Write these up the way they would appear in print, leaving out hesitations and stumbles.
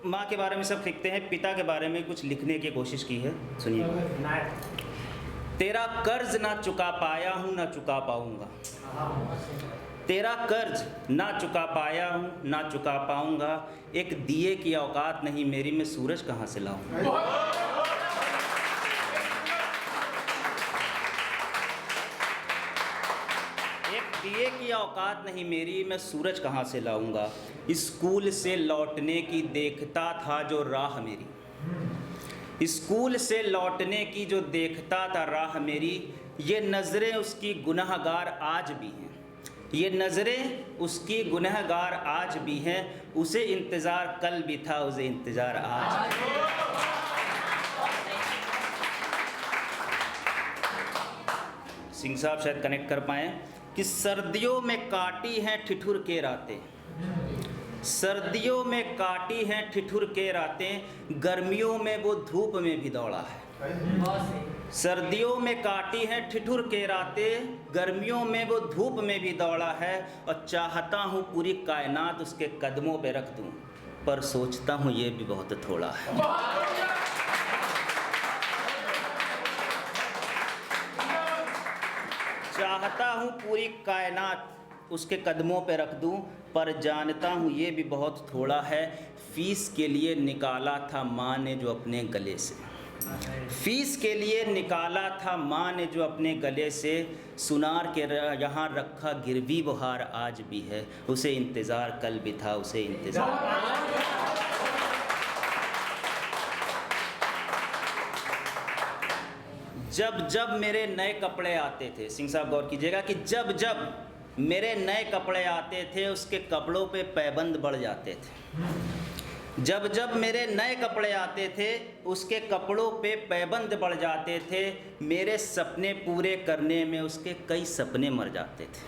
माँ के बारे में सब लिखते हैं, पिता के बारे में कुछ लिखने की कोशिश की है, सुनिए। तेरा कर्ज ना चुका पाया हूँ ना चुका पाऊंगा, तेरा कर्ज ना चुका पाया हूँ ना चुका पाऊंगा, एक दिए की औकात नहीं मेरी, मैं सूरज कहाँ से लाऊं। दिए की औकात नहीं मेरी, मैं सूरज कहाँ से लाऊंगा। स्कूल से लौटने की देखता था जो राह मेरी, स्कूल से लौटने की जो देखता था राह मेरी, ये नज़रें उसकी गुनहगार आज भी हैं, ये नज़रें उसकी गुनहगार आज भी हैं, उसे इंतज़ार कल भी था उसे इंतज़ार आज भी। सिंह साहब शायद कनेक्ट कर पाएँ कि सर्दियों में काटी हैं ठिठुर के रातें, सर्दियों में काटी हैं ठिठुर के रातें, गर्मियों में वो धूप में भी दौड़ा है। सर्दियों में काटी हैं ठिठुर के रातें, गर्मियों में वो धूप में भी दौड़ा है, और चाहता हूँ पूरी कायनात उसके कदमों पे रख दूँ, पर सोचता हूँ ये भी बहुत थोड़ा है। चाहता हूँ पूरी कायनात उसके कदमों पे रख दूँ, पर जानता हूँ ये भी बहुत थोड़ा है। फीस के लिए निकाला था माँ ने जो अपने गले से, फीस के लिए निकाला था माँ ने जो अपने गले से, सुनार के यहाँ रखा गिरवी वो हार आज भी है, उसे इंतज़ार कल भी था उसे इंतज़ार। जब जब मेरे नए कपड़े आते थे, सिंह साहब गौर कीजिएगा कि जब जब मेरे नए कपड़े आते थे उसके कपड़ों पे पैबंद बढ़ जाते थे, जब जब मेरे नए कपड़े आते थे उसके कपड़ों पे पैबंद बढ़ जाते थे, मेरे सपने पूरे करने में उसके कई सपने मर जाते थे,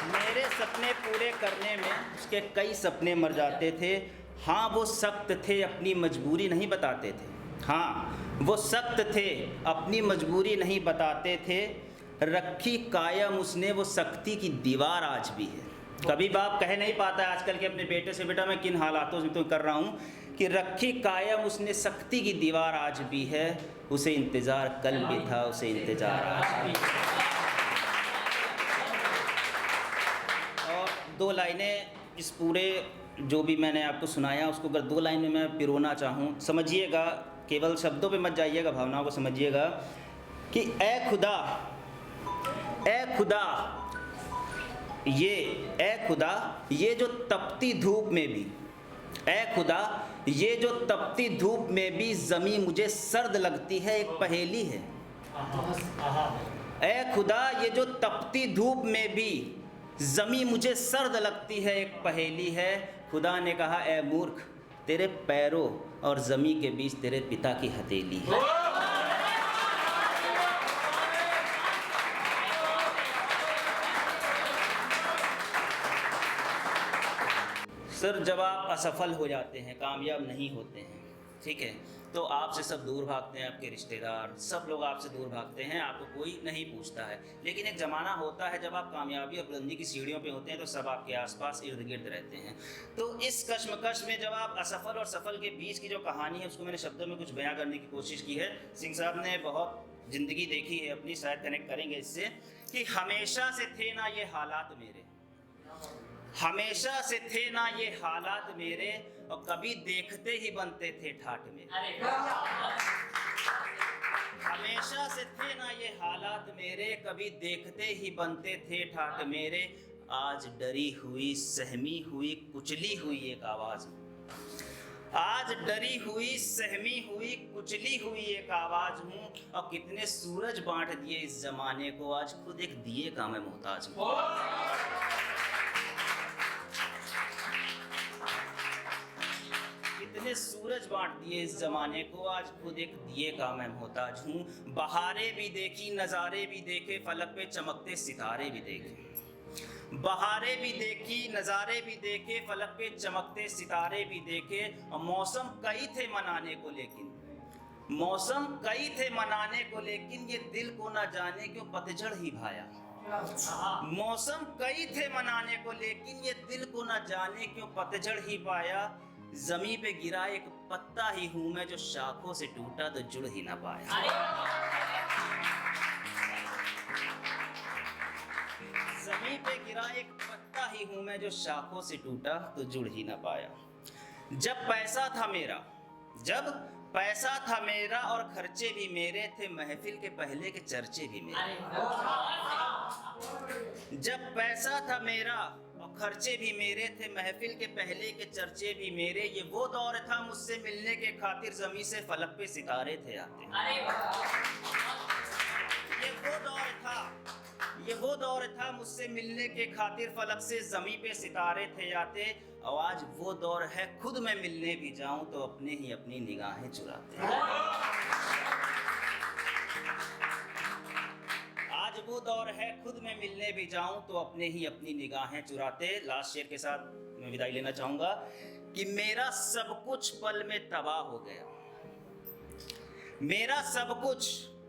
मेरे सपने पूरे करने में उसके कई सपने मर जाते थे। हाँ वो सख्त थे अपनी मजबूरी नहीं बताते थे, हाँ वो सख्त थे अपनी मजबूरी नहीं बताते थे, रखी कायम उसने वो सख्ती की दीवार आज भी है। कभी बाप कह नहीं पाता आजकल के अपने बेटे से, बेटा मैं किन हालातों से तो कर रहा हूँ, कि रखी कायम उसने सख्ती की दीवार आज भी है, उसे इंतज़ार कल भी था उसे इंतज़ार आज भी। और दो लाइनें इस पूरे जो भी मैंने आपको सुनाया उसको अगर दो लाइन में मैं पिरोना चाहूँ, समझिएगा, केवल शब्दों पे मत जाइएगा, भावनाओं को समझिएगा कि ए खुदा ये जो तपती धूप में भी, ए खुदा ये जो तपती धूप में भी ज़मीं मुझे सर्द लगती है, एक पहेली है। ए खुदा ये जो तपती धूप में भी ज़मीं मुझे सर्द लगती है, एक पहेली है। खुदा ने कहा ए मूर्ख, तेरे पैरों और ज़मीं के बीच तेरे पिता की हथेली है। सर जब आप असफल हो जाते हैं, कामयाब नहीं होते हैं, ठीक है, तो आपसे सब दूर भागते हैं, आपके रिश्तेदार सब लोग आपसे दूर भागते हैं, आपको कोई नहीं पूछता है। लेकिन एक ज़माना होता है जब आप कामयाबी और बुलंदी की सीढ़ियों पे होते हैं तो सब आपके आसपास इर्द गिर्द रहते हैं। तो इस कश्मकश में जब आप असफल और सफल के बीच की जो कहानी है उसको मैंने शब्दों में कुछ बयां करने की कोशिश की है। सिंह साहब ने बहुत ज़िंदगी देखी है अपनी, शायद कनेक्ट करेंगे इससे, कि हमेशा से थे ना ये हालात मेरे, हमेशा से थे ना ये हालात मेरे, और कभी देखते ही बनते थे ठाठ मेरे। हमेशा से थे ना ये हालात मेरे, कभी देखते ही बनते थे ठाठ मेरे। आज डरी हुई सहमी हुई कुचली हुई एक आवाज़, आज डरी हुई सहमी हुई कुचली हुई एक आवाज़ हूँ, और कितने सूरज बांट दिए इस ज़माने को, आज खुद एक दिए का मैं मोहताज हूँ। कितने सूरज बांट दिए इस ज़माने को, आज खुद एक दिए का मैं मोहताज हूँ। बहारें भी देखी नज़ारे भी देखे, फलक पे चमकते सितारे भी देखे, बहारें भी देखी नज़ारे भी देखे, फलक पे चमकते सितारे भी देखे। और मौसम कई थे मनाने को लेकिन, मौसम कई थे मनाने को लेकिन, ये दिल को ना जाने क्यों पतझड़ ही भाया, मौसम कई थे मनाने को, लेकिन ये दिल को न जाने क्यों पतझड़ ही पाया। जमी पे गिरा एक पत्ता ही हूं मैं, जो शाखों से टूटा तो जुड़ ही ना पाया। जमी पे गिरा एक पत्ता ही हूं मैं, जो शाखों से टूटा तो जुड़ ही ना पाया। जब पैसा था मेरा और खर्चे भी मेरे थे, महफिल के पहले के चर्चे भी मेरे। जब पैसा था मेरा और खर्चे भी मेरे थे, महफिल के पहले के चर्चे भी मेरे। ये वो दौर था मुझसे मिलने के खातिर, जमी से फलक पे सितारे थे आते। ये वो दौर था मुझसे मिलने के खातिर, फलक से जमी पे सितारे थे आते। और आज वो दौर है खुद मैं मिलने भी जाऊं तो अपने ही अपनी निगाहें चुराते। आज वो दौर है खुद मैं मिलने भी जाऊं तो अपने ही अपनी निगाहें चुराते। लास्ट शेर के साथ मैं विदाई लेना चाहूंगा कि मेरा सब कुछ पल में तबाह हो गया। मेरा सब कुछ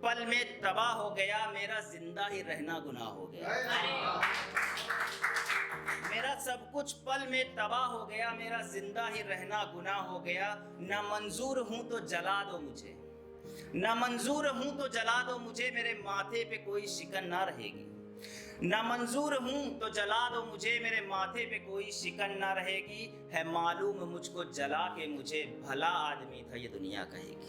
पल में तबाह हो गया, मेरा जिंदा ही रहना गुनाह हो गया। मेरा सब कुछ पल में तबाह हो गया, मेरा जिंदा ही रहना गुनाह हो गया। ना मंजूर हूं तो जला दो मुझे, ना मंजूर हूं तो जला दो मुझे, मेरे माथे पे कोई शिकन ना रहेगी। ना मंजूर हूं तो जला दो मुझे, मेरे माथे पे कोई शिकन ना रहेगी। है मालूम मुझको जला के मुझे, भला आदमी था ये दुनिया कहेगी।